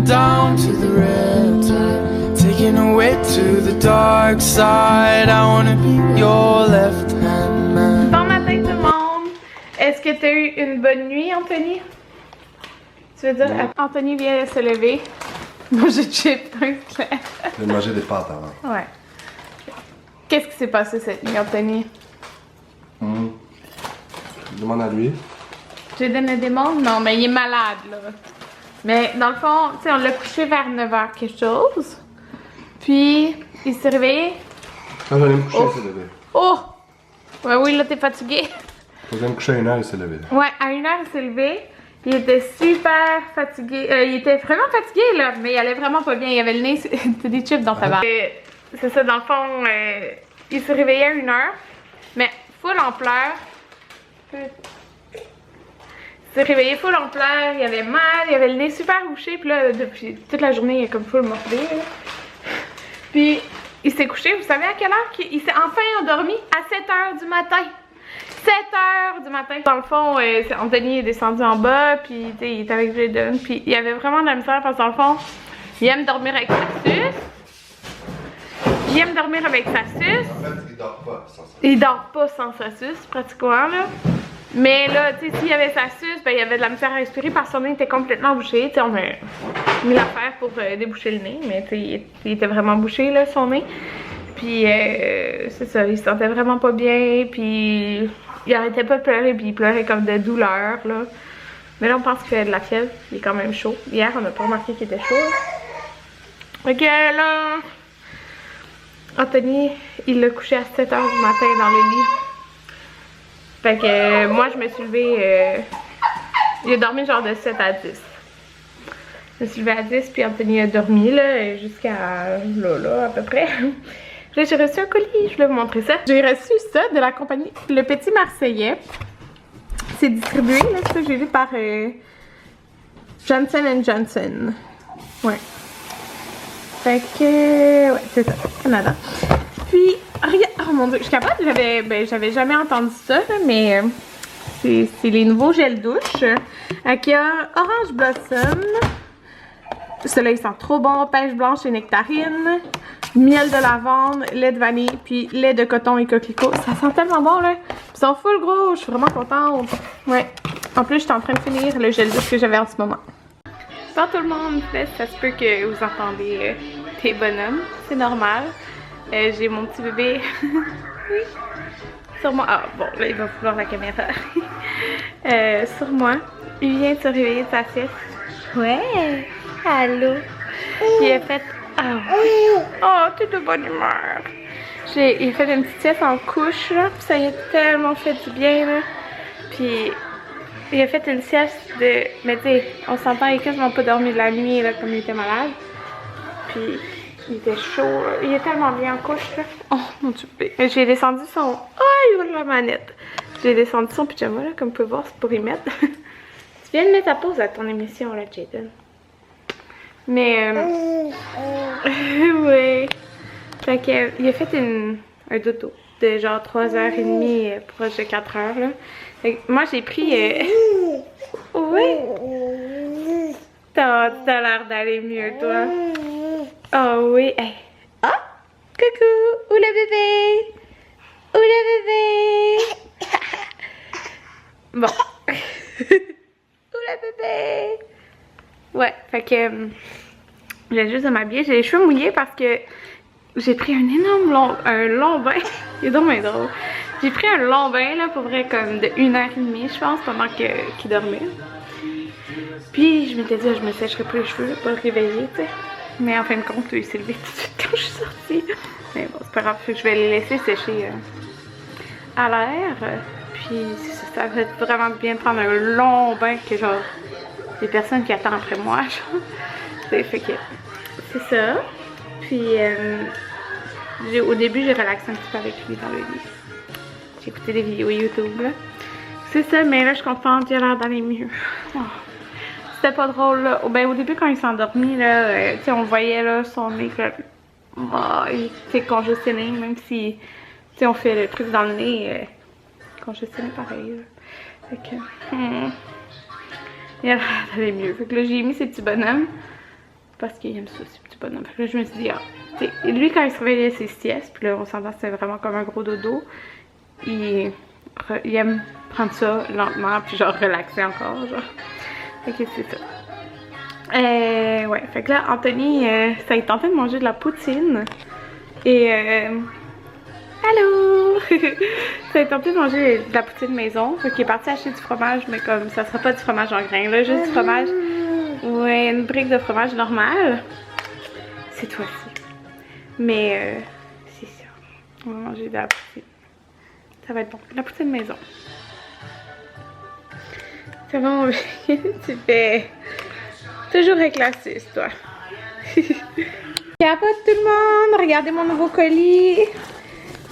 down to the riptide, taken away to the dark side. I wanna be your left hand man. Bon matin tout le monde! Est-ce que tu as eu une bonne nuit, Anthony? Tu veux dire, Anthony vient de se lever. Manger de chips, clair. Je vais manger des pâtes avant. Ouais. Qu'est-ce qui s'est passé cette nuit, Anthony? Demande à lui. J'ai donné des mondes? Non, mais il est malade, là. Mais dans le fond, tu sais, on l'a couché vers 9h quelque chose. Puis, il s'est réveillé. Quand j'allais me coucher, il s'est levé. Oh! Ouais, oui, là, t'es fatigué. Quand j'allais me coucher à 1h, il s'est levé. Ouais, à 1h, il s'est levé. Il était super fatigué. Il était vraiment fatigué, là, mais il allait vraiment pas bien. Il avait le nez, c'était des chips dans sa barbe. C'est ça, dans le fond, il s'est réveillé à 1h, mais full en pleurs. Il s'est réveillé full en pleurs, il avait mal, il avait le nez super bouché, puis là, depuis toute la journée, il est comme full mordé. Puis, il s'est couché, vous savez à quelle heure? Il s'est enfin endormi à 7h du matin. 7h du matin. Dans le fond, Anthony est descendu en bas, puis il était avec Jaden, puis il avait vraiment de la misère parce que dans le fond, il aime dormir avec sa suce. Il aime dormir avec sa suce. En fait, il dort pas sans ça. Il dort pas sans sa suce, pratiquement, là. Mais là, tu sais, s'il y avait sa suce, ben il y avait de la misère à respirer parce que son nez était complètement bouché. Tu sais, on a mis l'affaire pour déboucher le nez, mais tu sais, il était vraiment bouché, là, son nez. Puis, c'est ça, il se sentait vraiment pas bien, puis il arrêtait pas de pleurer, puis il pleurait comme de douleur, là. Mais là, on pense qu'il a de la fièvre, il est quand même chaud. Hier, on n'a pas remarqué qu'il était chaud. Fait que là, Anthony, il l'a couché à 7h du matin dans le lit. Fait que moi, je me suis levée, il a dormi genre de 7 à 10. Je me suis levée à 10, puis Anthony a dormi, là, jusqu'à là, à peu près. Là, j'ai reçu un colis, je voulais vous montrer ça. J'ai reçu ça de la compagnie Le Petit Marseillais. C'est distribué, là, ça, j'ai vu par Johnson & Johnson. Ouais. Fait que, ouais, c'est ça, Canada. Puis, regarde, oh mon dieu, je suis capable, j'avais jamais entendu ça, là, mais c'est les nouveaux gels douche. Avec Orange Blossom. Ceux-là, ils sentent trop bon. Pêche blanche et nectarine. Miel de lavande, lait de vanille, puis lait de coton et coquelicot. Ça sent tellement bon, là. Ils sont full gros, je suis vraiment contente. Ouais. En plus, je suis en train de finir le gel douche que j'avais en ce moment. Bon, tout le monde, ça se peut que vous entendez des bonhommes. C'est normal. J'ai mon petit bébé. Oui. Sur moi. Ah, bon, là, il va vouloir la caméra. Sur moi. Il vient de se réveiller de sa sieste. Ouais. Allô. Il a fait... Oh, t'es de bonne humeur. Il a fait une petite sieste en couche, là. Puis ça y a tellement fait du bien, là. Puis... il a fait une sieste de... Mais tu sais, on s'entend, il a quasiment pas dormi de la nuit, là, comme il était malade. Puis... il était chaud, là. Il est tellement bien en couche, là. Oh, mon Dieu. J'ai descendu son... Oh, il ouvre la manette. J'ai descendu son pyjama, là, comme vous pouvez voir, c'est pour y mettre. Tu viens de mettre ta pause à ton émission, là, Jaden. Mais... oui. Fait que, il a fait un dodo de genre 3h30, proche de 4h, là. Fait que moi, j'ai pris... oui. T'as l'air d'aller mieux, toi. Oh oui. Hey. Oh! Coucou! Où le bébé? Où le bébé? Bon. Où le bébé? Ouais, fait que j'ai juste de m'habiller. J'ai les cheveux mouillés parce que j'ai pris un énorme long bain. Il est donc bien drôle. J'ai pris un long bain, là, pour vrai, comme de 1h30, je pense, pendant qu'il dormait. Puis je m'étais dit, je me sécherai pas les cheveux, pas le réveiller, tu sais. Mais en fin de compte, il s'est levé tout de suite quand je suis sortie. Mais bon, c'est pas grave, je vais les laisser sécher à l'air. Puis ça va vraiment bien prendre un long bain que genre, des personnes qui attendent après moi, genre. Fait que c'est ça. Puis au début, j'ai relaxé un petit peu avec lui dans le lit. J'ai écouté des vidéos YouTube, là. C'est ça, mais là, je suis contente, il a l'air d'aller mieux. Oh. C'était pas drôle, là. Ben, au début, quand il s'est endormi, là, tu sais, on voyait, là, son nez, là, oh, il était congestionné, même si, tu sais, on fait le truc dans le nez, congestionné pareil, là. Fait que, il a l'air d'aller mieux. Fait que là, j'ai mis ces petits bonhommes. parce qu'il aime ça, c'est petit bonhomme. Fait que là, je me suis dit, ah, tu sais, lui, quand il se réveillait ses siestes, puis là, on s'entend, c'était vraiment comme un gros dodo, il aime prendre ça lentement, puis genre relaxer encore, genre. Fait que c'est ça. Ouais, fait que là, Anthony, ça est tenté de manger de la poutine. Et allô! Ça est tenté de manger de la poutine maison. Fait qu'il est parti acheter du fromage, mais comme ça sera pas du fromage en grains, là, juste du fromage. Ouais, une brique de fromage normal. Cette fois-ci. Mais c'est ça. On va manger de la poutine. Ça va être bon. La poutine maison. Comment tu fais? Toujours éclairciste, toi. Capote tout le monde! Regardez mon nouveau colis!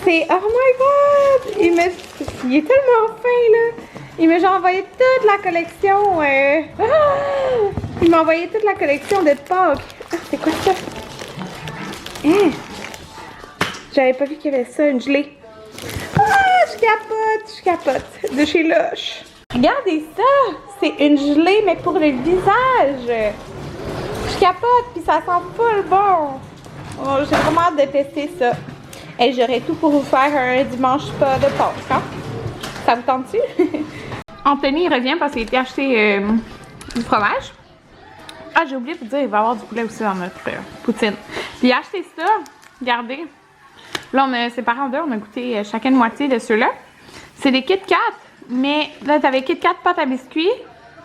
C'est... Oh my god! Il est tellement fin, là! Il m'a genre envoyé toute la collection... Il m'a envoyé toute la collection de Pâques! Ah, c'est quoi ça? Hein? J'avais pas vu qu'il y avait ça, une gelée. Ah! Je capote! De chez Lush! Regardez ça! C'est une gelée, mais pour le visage! Je capote, puis ça sent full bon! Oh, j'ai vraiment hâte de tester ça. Et j'aurais tout pour vous faire un dimanche pas de Pâques, hein? Ça vous tente-tu? Anthony il revient parce qu'il était acheté du fromage. Ah, j'ai oublié de vous dire, il va y avoir du poulet aussi dans notre poutine. Puis il a acheté ça, regardez. Là, on a séparé en deux, on a goûté chacun une moitié de ceux-là. C'est des Kit Kat, mais là, t'avais Kit Kat pâte à biscuits,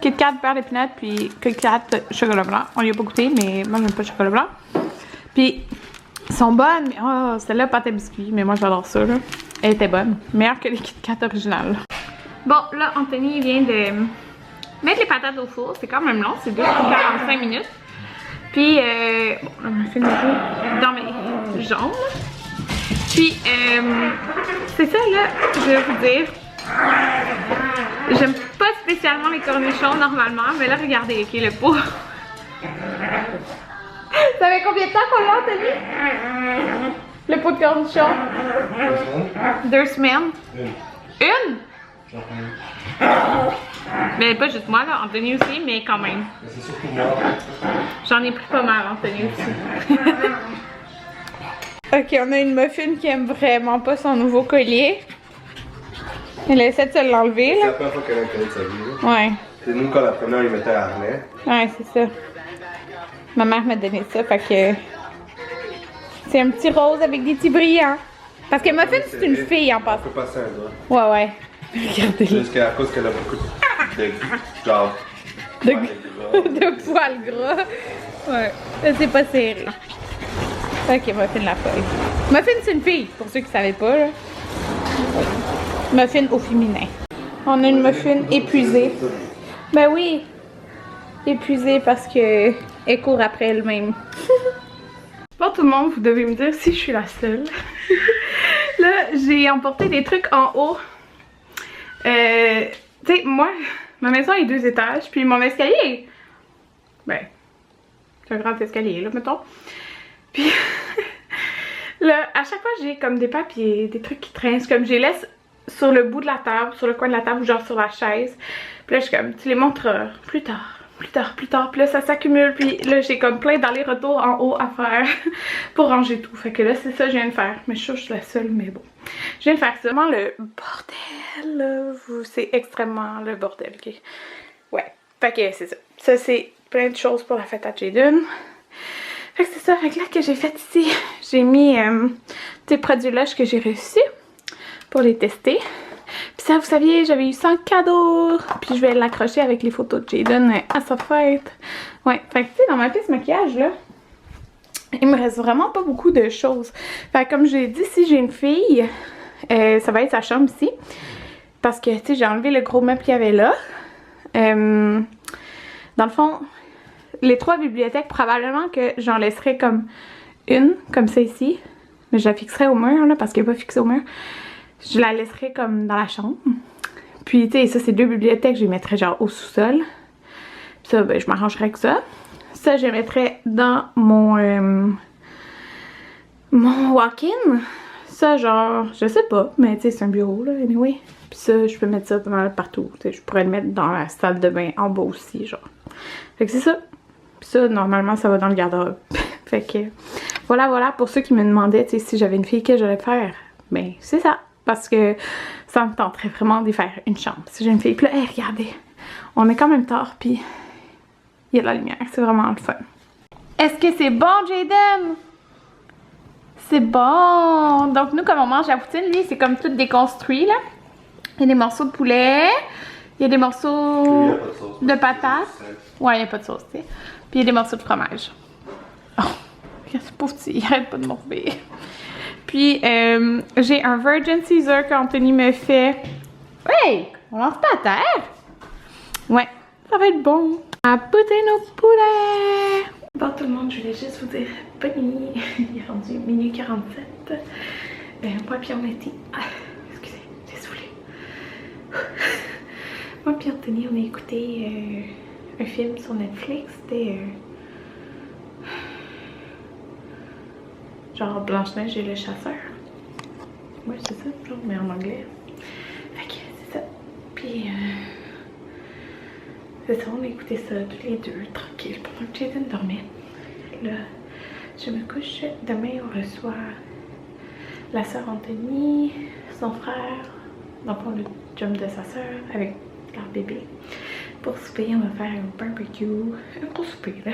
Kit Kat beurre d'épinards, puis Kit Kat chocolat blanc. On y a pas goûté, mais moi, j'aime pas le chocolat blanc. Puis, ils sont bonnes, mais oh, celle-là, pâte à biscuits, mais moi, j'adore ça, là. Elle était bonne. Meilleure que les Kit Kat originales. Bon, là, Anthony vient de mettre les patates au four. C'est quand même long, c'est 2h45 minutes. Puis, bon, on m'a fait une dans mes jambes. Puis, c'est ça, là, je vais vous dire. J'aime pas spécialement les cornichons normalement, mais là, regardez, ok, le pot. Ça fait combien de temps qu'on l'a, Anthony? Le pot de cornichons? 2 semaines. Une? Mais pas juste moi, là, Anthony aussi, mais quand même. C'est surtout moi. J'en ai pris pas mal, Anthony aussi. Ok, on a une muffin qui aime vraiment pas son nouveau collier. Elle essaie de se l'enlever, là. C'est la première fois qu'elle a collé de sa vie, là. Ouais. C'est nous, quand la première, il mettait un harnais. Ouais, c'est ça. Ma mère m'a donné ça, fait que... C'est un petit rose avec des petits brillants. Parce que Muffin, c'est une fille, en On passant. peut passer un doigt. Ouais, ouais. Regardez. Juste qu'à cause qu'elle a beaucoup de genre... De poils gras. Ouais. Ça, c'est pas serré. Ok, Muffin la feuille. Muffin, c'est une fille, pour ceux qui savaient pas, là. Muffin au féminin. On a une Muffin épuisée. Ben oui. Épuisée parce que elle court après elle-même. Bon, tout le monde, vous devez me dire si je suis la seule. Là, j'ai emporté des trucs en haut. Tu sais, moi, ma maison est 2 étages, puis mon escalier, ben, c'est un grand escalier, là, mettons. Puis, là, à chaque fois, j'ai comme des papiers, des trucs qui traînent, comme je les laisse sur le bout de la table, sur le coin de la table, ou genre sur la chaise. Puis là, je suis comme, tu les montreras plus tard. Plus tard, puis là ça s'accumule, puis là j'ai comme plein d'allers-retours en haut à faire pour ranger tout. Fait que là c'est ça que je viens de faire, mais je suis sûre que je suis la seule, mais bon. Je viens de faire ça. Vraiment le bordel, c'est extrêmement le bordel, ok? Ouais, fait que c'est ça. Ça c'est plein de choses pour la fête à Jaden. Fait que c'est ça, fait que là que j'ai fait ici, j'ai mis ces produits-là que j'ai reçus pour les tester. Puis ça, vous saviez, j'avais eu 100 cadeaux. Puis je vais l'accrocher avec les photos de Jaden à sa fête. Ouais, fait que tu sais, dans ma pièce maquillage, là, il me reste vraiment pas beaucoup de choses. Fait que comme j'ai dit, si j'ai une fille, ça va être sa chambre ici. Parce que, tu sais, j'ai enlevé le gros meuble qu'il y avait là. Dans le fond, les 3 bibliothèques, probablement que j'en laisserai comme une, comme ça ici. Mais je la fixerai au mur, là, parce qu'elle n'est pas fixée au mur. Je la laisserai comme dans la chambre. Puis, tu sais, ça, c'est 2 bibliothèques. Je les mettrai genre au sous-sol. Puis ça, ben, je m'arrangerai avec ça. Ça, je les mettrai dans mon walk-in. Ça, genre, je sais pas. Mais, tu sais, c'est un bureau, là, anyway. Puis ça, je peux mettre ça pas mal partout. Tu sais, je pourrais le mettre dans la salle de bain en bas aussi, genre. Fait que c'est ça. Puis ça, normalement, ça va dans le garde-robe. Fait que, voilà, pour ceux qui me demandaient, tu sais, si j'avais une fille, que j'allais faire, ben, c'est ça. Parce que ça me tenterait vraiment d'y faire une chambre. Si j'ai une fille, puis là, hey, regardez, on est quand même tard, puis il y a de la lumière, c'est vraiment le fun. Est-ce que c'est bon, Jaden? C'est bon! Donc nous, comme on mange la poutine, lui, c'est comme tout déconstruit, là. Il y a des morceaux de poulet, il y a des morceaux de patates. Ouais, il n'y a pas de sauce, tu sais. Puis il y a des morceaux de fromage. Oh, c'est pauvre petit, il arrête pas de morber. Puis j'ai un Virgin Caesar qu'Anthony me fait. Hey! On lance pas à terre! Ouais, ça va être bon. À poutine au poulet! Bon tout le monde, je voulais juste vous dire bonne nuit. Il est rendu minuit 47. Moi puis on était... excusez, j'ai soufflé. Moi puis Anthony, on a écouté un film sur Netflix. C'était genre Blanche-Neige et le chasseur. Ouais, c'est ça, genre, mais en anglais. Fait que c'est ça. Puis c'est ça, on a écouté ça tous les deux, tranquille, pendant que Jaden dormait. Là, je me couche. Demain, on reçoit la sœur Anthony, son frère, dans le fond, le chum de sa sœur, avec leur bébé. Pour souper, on va faire un barbecue. Un gros souper, là.